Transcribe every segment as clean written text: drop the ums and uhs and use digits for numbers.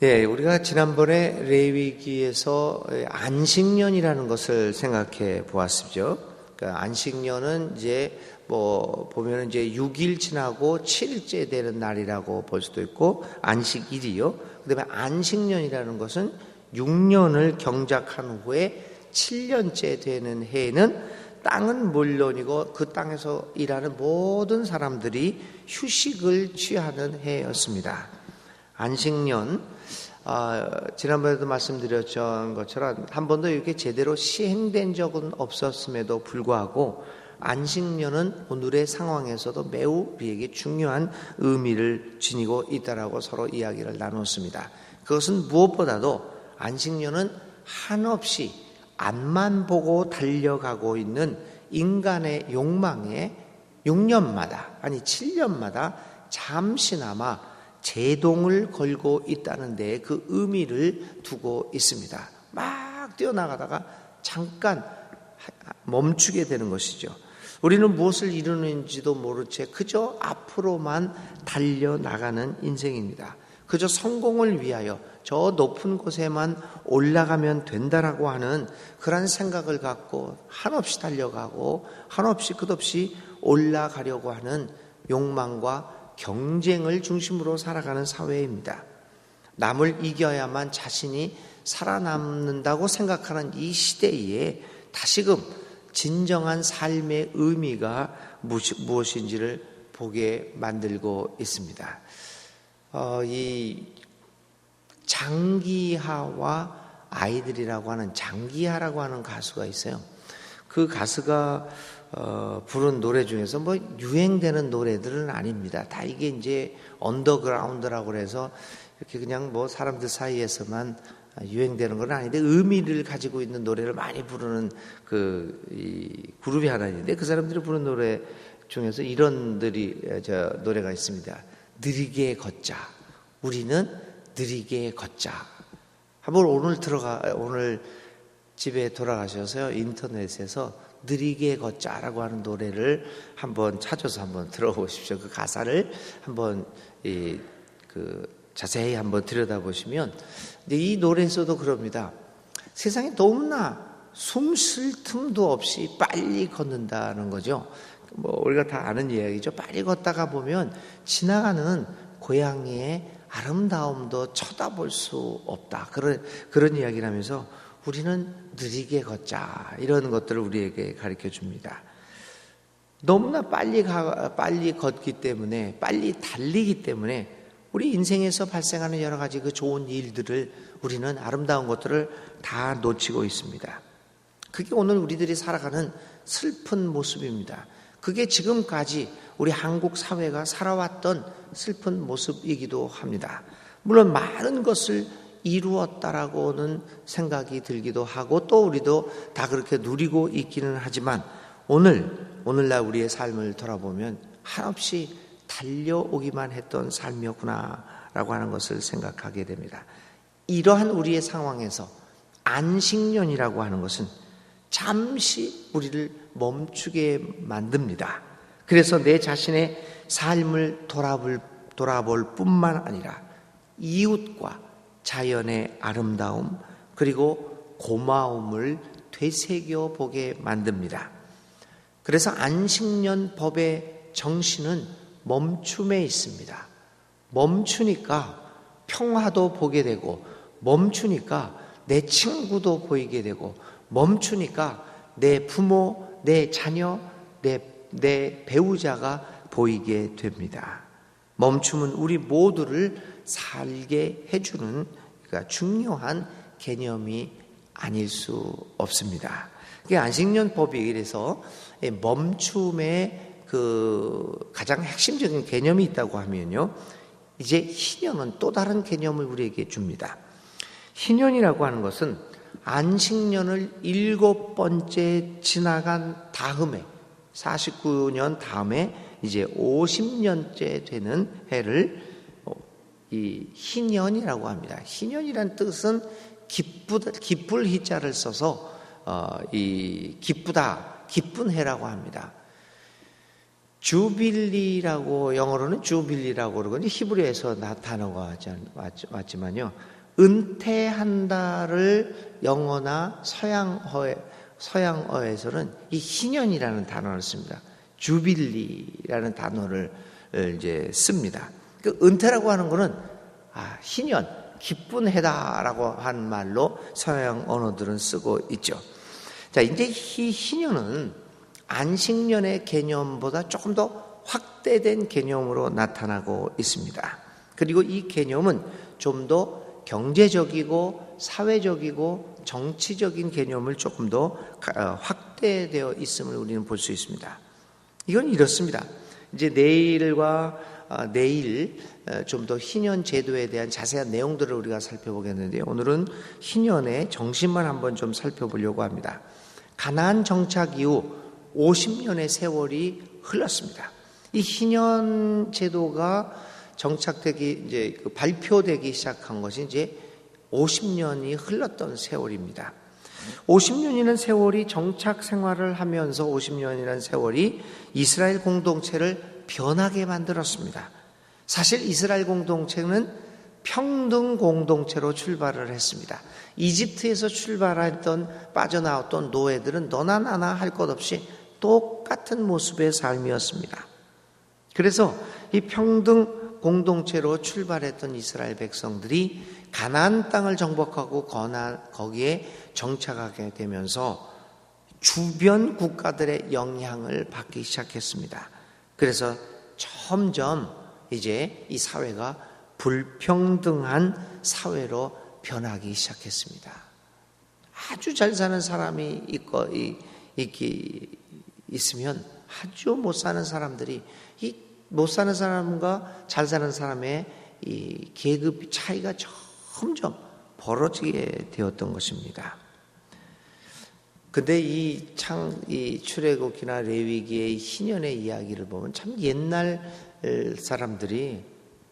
예, 우리가 지난번에 레위기에서 안식년이라는 것을 생각해 보았습니다. 그러니까 안식년은 이제 보면은 이제 6일 지나고 7일째 되는 날이라고 볼 수도 있고 안식일이요. 그다음에 안식년이라는 것은 6년을 경작한 후에 7년째 되는 해에는 땅은 물론이고 그 땅에서 일하는 모든 사람들이 휴식을 취하는 해였습니다. 안식년, 지난번에도 말씀드렸던 것처럼 한 번도 이렇게 제대로 시행된 적은 없었음에도 불구하고 안식년은 오늘의 상황에서도 매우 우리에게 중요한 의미를 지니고 있다라고 서로 이야기를 나눴습니다. 그것은 무엇보다도 안식년은 한없이 앞만 보고 달려가고 있는 인간의 욕망에 6년마다 아니 7년마다 잠시나마 제동을 걸고 있다는 데 그 의미를 두고 있습니다. 막 뛰어나가다가 잠깐 멈추게 되는 것이죠. 우리는 무엇을 이루는지도 모른 채 그저 앞으로만 달려나가는 인생입니다. 그저 성공을 위하여 저 높은 곳에만 올라가면 된다라고 하는 그런 생각을 갖고 한없이 달려가고 한없이 끝없이 올라가려고 하는 욕망과 경쟁을 중심으로 살아가는 사회입니다. 남을 이겨야만 자신이 살아남는다고 생각하는 이 시대에 다시금 진정한 삶의 의미가 무엇인지를 보게 만들고 있습니다. 이 장기하와 아이들이라고 하는 장기하라고 하는 가수가 있어요. 그 가수가 부른 노래 중에서 유행되는 노래들은 아닙니다. 다 이게 이제 언더그라운드라고 그래서 이렇게 그냥 사람들 사이에서만 유행되는 건 아닌데 의미를 가지고 있는 노래를 많이 부르는 이 그룹이 하나 있는데 그 사람들이 부른 노래 중에서 이런 노래가 있습니다. 느리게 걷자. 우리는 느리게 걷자. 한번 오늘 집에 돌아가셔서요 인터넷에서 느리게 걷자라고 하는 노래를 한번 찾아서 한번 들어보십시오. 그 가사를 한번 자세히 한번 들여다보시면 이 노래에서도 그럽니다. 세상에 너무나 숨 쉴 틈도 없이 빨리 걷는다는 거죠. 우리가 다 아는 이야기죠. 빨리 걷다가 보면 지나가는 고양이의 아름다움도 쳐다볼 수 없다. 그런 이야기를 하면서 우리는 느리게 걷자. 이런 것들을 우리에게 가르쳐 줍니다. 너무나 빨리 걷기 때문에, 빨리 달리기 때문에 우리 인생에서 발생하는 여러 가지 그 좋은 일들을 우리는 아름다운 것들을 다 놓치고 있습니다. 그게 오늘 우리들이 살아가는 슬픈 모습입니다. 그게 지금까지 우리 한국 사회가 살아왔던 슬픈 모습이기도 합니다. 물론 많은 것을 이루었다라고는 생각이 들기도 하고 또 우리도 다 그렇게 누리고 있기는 하지만 오늘날 우리의 삶을 돌아보면 한없이 달려오기만 했던 삶이었구나라고 하는 것을 생각하게 됩니다. 이러한 우리의 상황에서 안식년이라고 하는 것은 잠시 우리를 멈추게 만듭니다. 그래서 내 자신의 삶을 돌아볼 뿐만 아니라 이웃과 자연의 아름다움 그리고 고마움을 되새겨 보게 만듭니다. 그래서 안식년 법의 정신은 멈춤에 있습니다. 멈추니까 평화도 보게 되고 멈추니까 내 친구도 보이게 되고 멈추니까 내 부모, 내 자녀, 내 배우자가 보이게 됩니다. 멈춤은 우리 모두를 살게 해주는 그러니까 중요한 개념이 아닐 수 없습니다. 안식년법이 이래서 멈춤의 가장 핵심적인 개념이 있다고 하면요. 이제 희년은 또 다른 개념을 우리에게 줍니다. 희년이라고 하는 것은 안식년을 7번째 지나간 다음에 49년 다음에 이제 50년째 되는 해를 이 희년이라고 합니다. 희년이란 뜻은 기쁠 희자를 써서 기쁘다, 기쁜 해라고 합니다. 주빌리라고, 영어로는 주빌리라고 그러거든요. 히브리어에서 단어가 맞지만요. 은퇴한다를 영어나 서양어에서는 이 희년이라는 단어를 씁니다. 주빌리라는 단어를 이제 씁니다. 그 은퇴라고 하는 거는 희년, 기쁜 해다라고 하는 말로 서양 언어들은 쓰고 있죠. 자, 이제 이 희년은 안식년의 개념보다 조금 더 확대된 개념으로 나타나고 있습니다. 그리고 이 개념은 좀 더 경제적이고 사회적이고 정치적인 개념을 조금 더 확대되어 있음을 우리는 볼 수 있습니다. 이건 이렇습니다. 이제 내일 좀 더 희년 제도에 대한 자세한 내용들을 우리가 살펴보겠는데요. 오늘은 희년의 정신만 한번 좀 살펴보려고 합니다. 가나안 정착 이후 50년의 세월이 흘렀습니다. 이 희년 제도가 정착되기, 이제 발표되기 시작한 것이 이제 50년이 흘렀던 세월입니다. 50년이라는 세월이 정착 생활을 하면서 50년이라는 세월이 이스라엘 공동체를 변하게 만들었습니다. 사실 이스라엘 공동체는 평등 공동체로 출발을 했습니다. 이집트에서 출발했던 빠져나왔던 노예들은 너나 나나 할 것 없이 똑같은 모습의 삶이었습니다. 그래서 이 평등 공동체로 출발했던 이스라엘 백성들이 가나안 땅을 정복하고 거기에 정착하게 되면서 주변 국가들의 영향을 받기 시작했습니다. 그래서 점점 이제 이 사회가 불평등한 사회로 변하기 시작했습니다. 아주 잘 사는 사람이 있으면 아주 못 사는 사람들이, 이 못 사는 사람과 잘 사는 사람의 이 계급 차이가 점점 벌어지게 되었던 것입니다. 근데 이 출애굽기나 레위기의 희년의 이야기를 보면 참 옛날 사람들이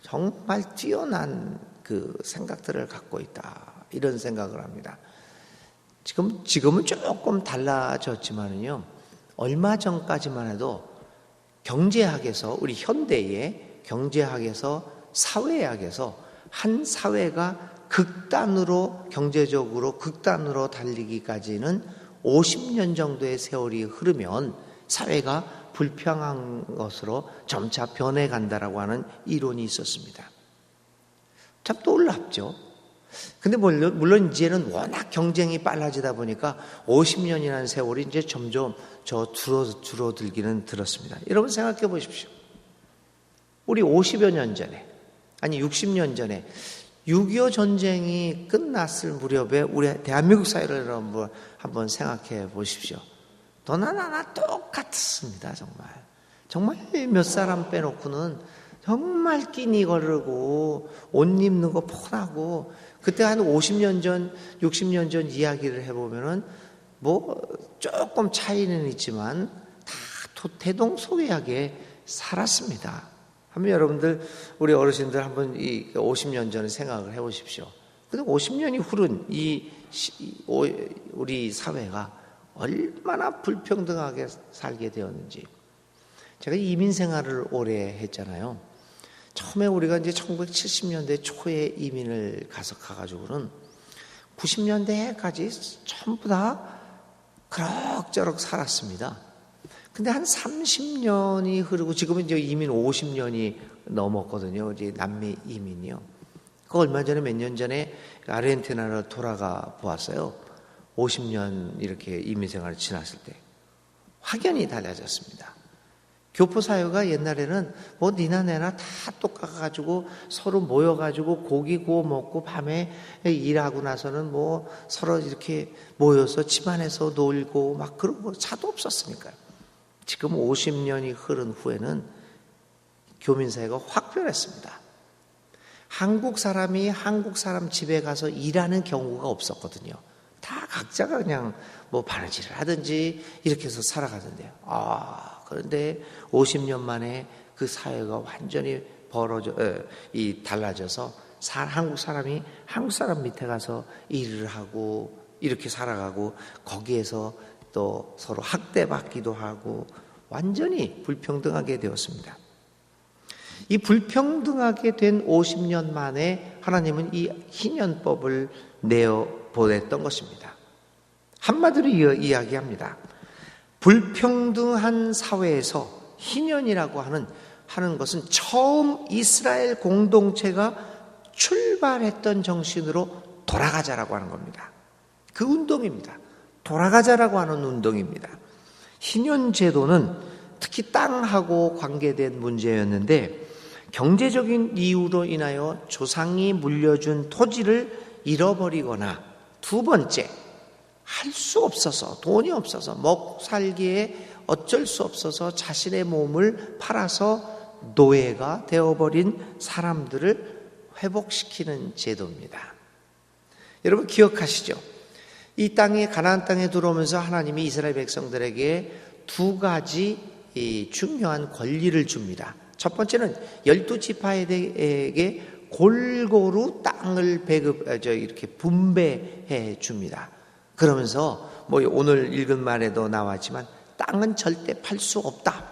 정말 뛰어난 그 생각들을 갖고 있다, 이런 생각을 합니다. 지금은 조금 달라졌지만은요, 얼마 전까지만 해도 경제학에서, 우리 현대의 경제학에서, 사회학에서 한 사회가 경제적으로 극단으로 달리기까지는 50년 정도의 세월이 흐르면 사회가 불평한 것으로 점차 변해간다라고 하는 이론이 있었습니다. 참 놀랍죠. 근데 물론 이제는 워낙 경쟁이 빨라지다 보니까 50년이라는 세월이 이제 점점 줄어들기는 들었습니다. 여러분 생각해 보십시오. 우리 50여 년 전에, 아니 60년 전에 6.25 전쟁이 끝났을 무렵에 우리 대한민국 사회를 한번 생각해 보십시오. 너나 나나 똑같습니다. 정말 몇 사람 빼놓고는 정말 끼니 거르고 옷 입는 거 폰하고, 그때 한 50년 전, 60년 전 이야기를 해보면은 뭐 조금 차이는 있지만 다 대동소이하게 살았습니다. 한번 여러분들, 우리 어르신들 한번 이 50년 전에 생각을 해보십시오. 근데 50년이 흐른 우리 사회가 얼마나 불평등하게 살게 되었는지. 제가 이민 생활을 오래 했잖아요. 처음에 우리가 이제 1970년대 초에 이민을 가가지고는 90년대까지 전부 다 그럭저럭 살았습니다. 근데 한 30년이 흐르고 지금은 이제 이민 50년이 넘었거든요. 이제 남미 이민이요. 그 얼마 전에, 몇 년 전에 아르헨티나로 돌아가 보았어요. 50년 이렇게 이민 생활을 지났을 때 확연히 달라졌습니다. 교포사회가 옛날에는 뭐 니나 내나 다 똑같아가지고 서로 모여가지고 고기 구워 먹고 밤에 일하고 나서는 뭐 서로 이렇게 모여서 집안에서 놀고 막 그런 거 차도 없었으니까요. 지금 50년이 흐른 후에는 교민사회가 확 변했습니다. 한국 사람이 한국 사람 집에 가서 일하는 경우가 없었거든요. 다 각자가 그냥 뭐 바느질을 하든지 이렇게 해서 살아가던데요. 그런데 50년 만에 그 사회가 완전히 달라져서 한국 사람이 한국 사람 밑에 가서 일을 하고 이렇게 살아가고, 거기에서 또 서로 학대받기도 하고 완전히 불평등하게 되었습니다. 이 불평등하게 된 50년 만에 하나님은 이 희년법을 내어 보냈던 것입니다. 한마디로 이야기합니다. 불평등한 사회에서 희년이라고 하는 것은 처음 이스라엘 공동체가 출발했던 정신으로 돌아가자라고 하는 겁니다. 그 운동입니다. 돌아가자라고 하는 운동입니다. 희년제도는 특히 땅하고 관계된 문제였는데 경제적인 이유로 인하여 조상이 물려준 토지를 잃어버리거나 두 번째, 할 수 없어서 돈이 없어서 먹고 살기에 어쩔 수 없어서 자신의 몸을 팔아서 노예가 되어버린 사람들을 회복시키는 제도입니다. 여러분 기억하시죠? 이 땅에 가나안 땅에 들어오면서 하나님이 이스라엘 백성들에게 두 가지 중요한 권리를 줍니다. 첫 번째는 12지파에게 골고루 땅을 이렇게 분배해 줍니다. 그러면서 오늘 읽은 말에도 나왔지만 땅은 절대 팔 수 없다.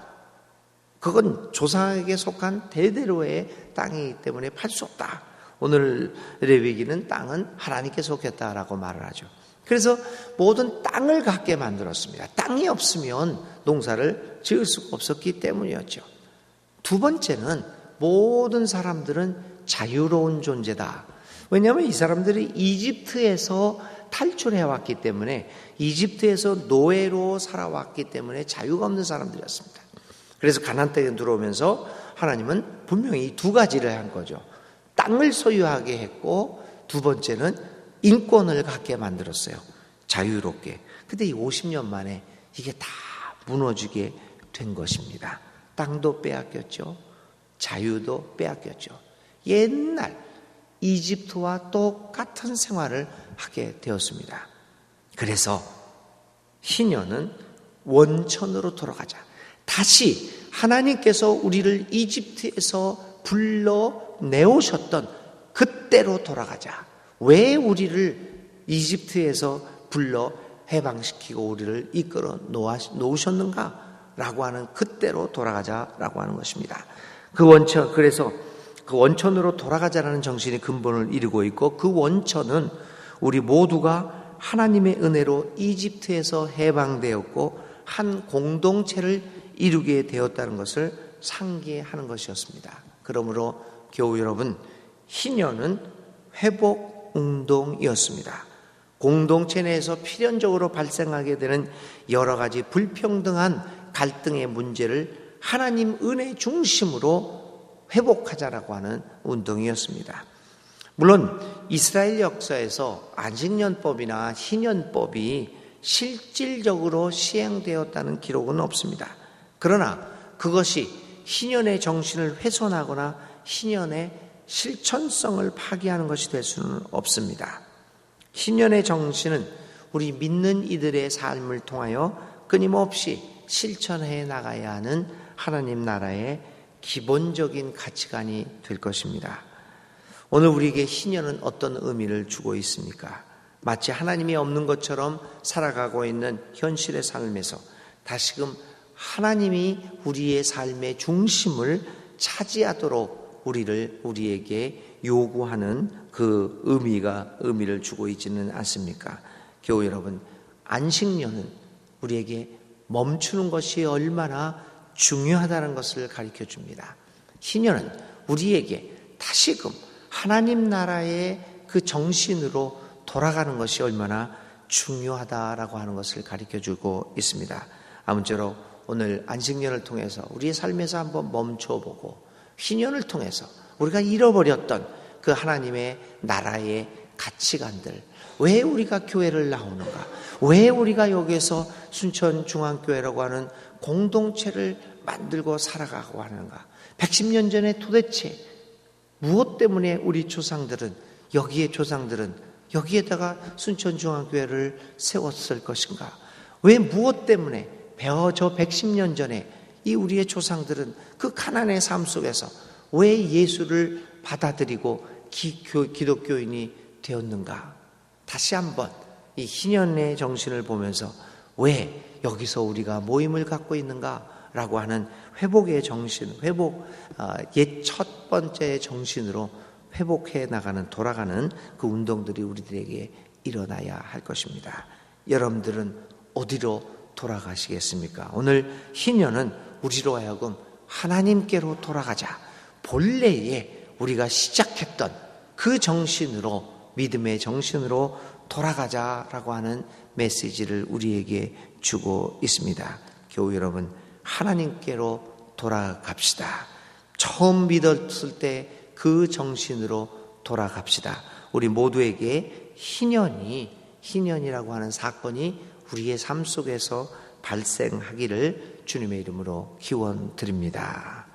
그건 조상에게 속한 대대로의 땅이기 때문에 팔 수 없다. 오늘 레위기는 땅은 하나님께 속했다라고 말을 하죠. 그래서 모든 땅을 갖게 만들었습니다. 땅이 없으면 농사를 지을 수가 없었기 때문이었죠. 두 번째는 모든 사람들은 자유로운 존재다. 왜냐하면 이 사람들이 이집트에서 탈출해왔기 때문에 이집트에서 노예로 살아왔기 때문에 자유가 없는 사람들이었습니다. 그래서 가나안 땅에 들어오면서 하나님은 분명히 이 두 가지를 한 거죠. 땅을 소유하게 했고 두 번째는 인권을 갖게 만들었어요. 자유롭게. 근데 이 50년 만에 이게 다 무너지게 된 것입니다. 땅도 빼앗겼죠. 자유도 빼앗겼죠. 옛날 이집트와 똑같은 생활을 하게 되었습니다. 그래서 희년은 원천으로 돌아가자. 다시 하나님께서 우리를 이집트에서 불러내오셨던 그때로 돌아가자. 왜 우리를 이집트에서 불러 해방시키고 우리를 이끌어 놓으셨는가라고 하는 그때로 돌아가자라고 하는 것입니다. 그래서 그 원천으로 돌아가자라는 정신이 근본을 이루고 있고 그 원천은 우리 모두가 하나님의 은혜로 이집트에서 해방되었고 한 공동체를 이루게 되었다는 것을 상기하는 것이었습니다. 그러므로 교우 여러분, 희년은 회복운동이었습니다. 공동체 내에서 필연적으로 발생하게 되는 여러 가지 불평등한 갈등의 문제를 하나님 은혜 중심으로 회복하자라고 하는 운동이었습니다. 물론 이스라엘 역사에서 안식년법이나 희년법이 실질적으로 시행되었다는 기록은 없습니다. 그러나 그것이 희년의 정신을 훼손하거나 희년의 실천성을 파괴하는 것이 될 수는 없습니다. 희년의 정신은 우리 믿는 이들의 삶을 통하여 끊임없이 실천해 나가야 하는 하나님 나라의 기본적인 가치관이 될 것입니다. 오늘 우리에게 희년은 어떤 의미를 주고 있습니까? 마치 하나님이 없는 것처럼 살아가고 있는 현실의 삶에서 다시금 하나님이 우리의 삶의 중심을 차지하도록 우리에게 요구하는 그 의미를 주고 있지는 않습니까? 교우 여러분, 안식년은 우리에게 멈추는 것이 얼마나 중요하다는 것을 가르쳐 줍니다. 희년은 우리에게 다시금 하나님 나라의 그 정신으로 돌아가는 것이 얼마나 중요하다라고 하는 것을 가르쳐 주고 있습니다. 아무쪼록 오늘 안식년을 통해서 우리의 삶에서 한번 멈춰보고 희년을 통해서 우리가 잃어버렸던 그 하나님의 나라의 가치관들, 왜 우리가 교회를 나오는가, 왜 우리가 여기에서 순천중앙교회라고 하는 공동체를 만들고 살아가고 하는가, 110년 전에 도대체 무엇 때문에 우리 조상들은 여기에다가 순천중앙교회를 세웠을 것인가, 왜 무엇 때문에 저 110년 전에 이 우리의 조상들은 그 가난의 삶 속에서 왜 예수를 받아들이고 기독교인이 되었는가. 다시 한번 이 희년의 정신을 보면서 왜 여기서 우리가 모임을 갖고 있는가 라고 하는 회복의 정신, 옛 첫 번째 정신으로 회복해 나가는, 돌아가는 그 운동들이 우리들에게 일어나야 할 것입니다. 여러분들은 어디로 돌아가시겠습니까? 오늘 희년은 우리로 하여금 하나님께로 돌아가자, 본래에 우리가 시작했던 그 정신으로, 믿음의 정신으로 돌아가자라고 하는 메시지를 우리에게 주고 있습니다. 교우 여러분, 하나님께로 돌아갑시다. 처음 믿었을 때 그 정신으로 돌아갑시다. 우리 모두에게 희년이라고 하는 사건이 우리의 삶 속에서 발생하기를 주님의 이름으로 기원드립니다.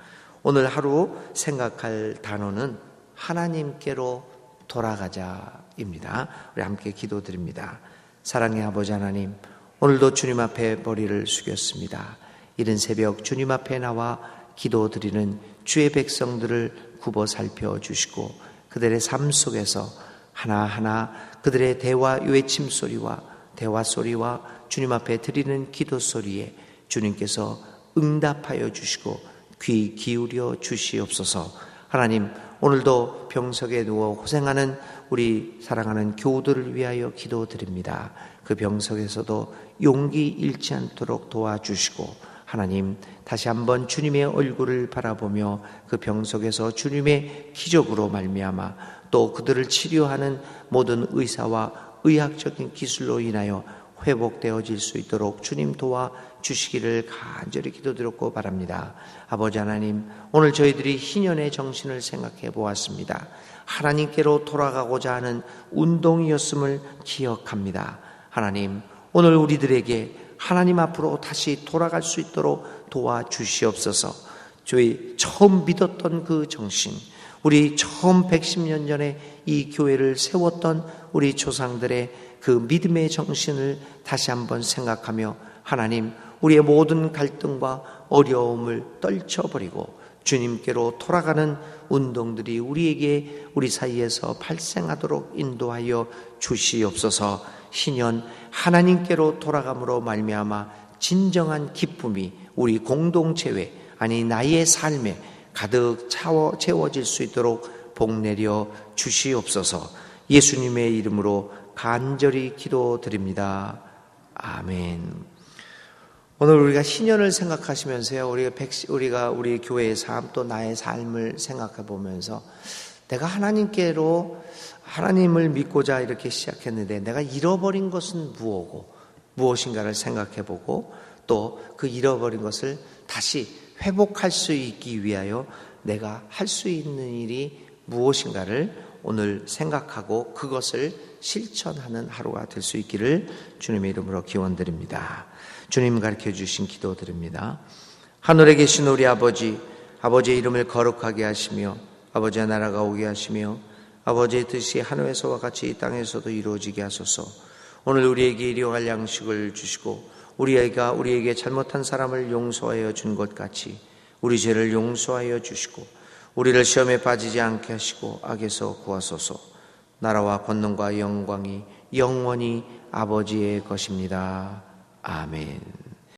오늘 하루 생각할 단어는 하나님께로 돌아가자입니다. 우리 함께 기도드립니다. 사랑의 아버지 하나님, 오늘도 주님 앞에 머리를 숙였습니다. 이른 새벽 주님 앞에 나와 기도드리는 주의 백성들을 굽어 살펴주시고 그들의 삶 속에서 하나하나 그들의 대화 외침 소리와 대화 소리와 주님 앞에 드리는 기도 소리에 주님께서 응답하여 주시고 귀 기울여 주시옵소서. 하나님, 오늘도 병석에 누워 고생하는 우리 사랑하는 교우들을 위하여 기도드립니다. 그 병석에서도 용기 잃지 않도록 도와주시고, 하나님, 다시 한번 주님의 얼굴을 바라보며 그 병석에서 주님의 기적으로 말미암아 또 그들을 치료하는 모든 의사와 의학적인 기술로 인하여 회복되어질 수 있도록 주님 도와주시기를 간절히 기도드렸고 바랍니다. 아버지 하나님, 오늘 저희들이 희년의 정신을 생각해 보았습니다. 하나님께로 돌아가고자 하는 운동이었음을 기억합니다. 하나님, 오늘 우리들에게 하나님 앞으로 다시 돌아갈 수 있도록 도와주시옵소서. 저희 처음 믿었던 그 정신, 우리 처음 110년 전에 이 교회를 세웠던 우리 조상들의 그 믿음의 정신을 다시 한번 생각하며 하나님, 우리의 모든 갈등과 어려움을 떨쳐버리고 주님께로 돌아가는 운동들이 우리 사이에서 발생하도록 인도하여 주시옵소서. 희년 하나님께로 돌아감으로 말미암아 진정한 기쁨이 우리 공동체에, 아니 나의 삶에 가득 채워질 수 있도록 복내려 주시옵소서. 예수님의 이름으로 간절히 기도드립니다. 아멘. 오늘 우리가 희년을 생각하시면서요, 우리가 우리 교회의 삶, 또 나의 삶을 생각해 보면서 내가 하나님을 믿고자 이렇게 시작했는데 내가 잃어버린 것은 무엇인가를 생각해 보고, 또 그 잃어버린 것을 다시 회복할 수 있기 위하여 내가 할 수 있는 일이 무엇인가를 오늘 생각하고 그것을 실천하는 하루가 될 수 있기를 주님의 이름으로 기원드립니다. 주님 가르쳐 주신 기도 드립니다. 하늘에 계신 우리 아버지의 이름을 거룩하게 하시며 아버지의 나라가 오게 하시며 아버지의 뜻이 하늘에서와 같이 이 땅에서도 이루어지게 하소서. 오늘 우리에게 일용할 양식을 주시고 우리에게 잘못한 사람을 용서하여 준 것 같이 우리 죄를 용서하여 주시고 우리를 시험에 빠지지 않게 하시고 악에서 구하소서. 나라와 권능과 영광이 영원히 아버지의 것입니다. 아멘.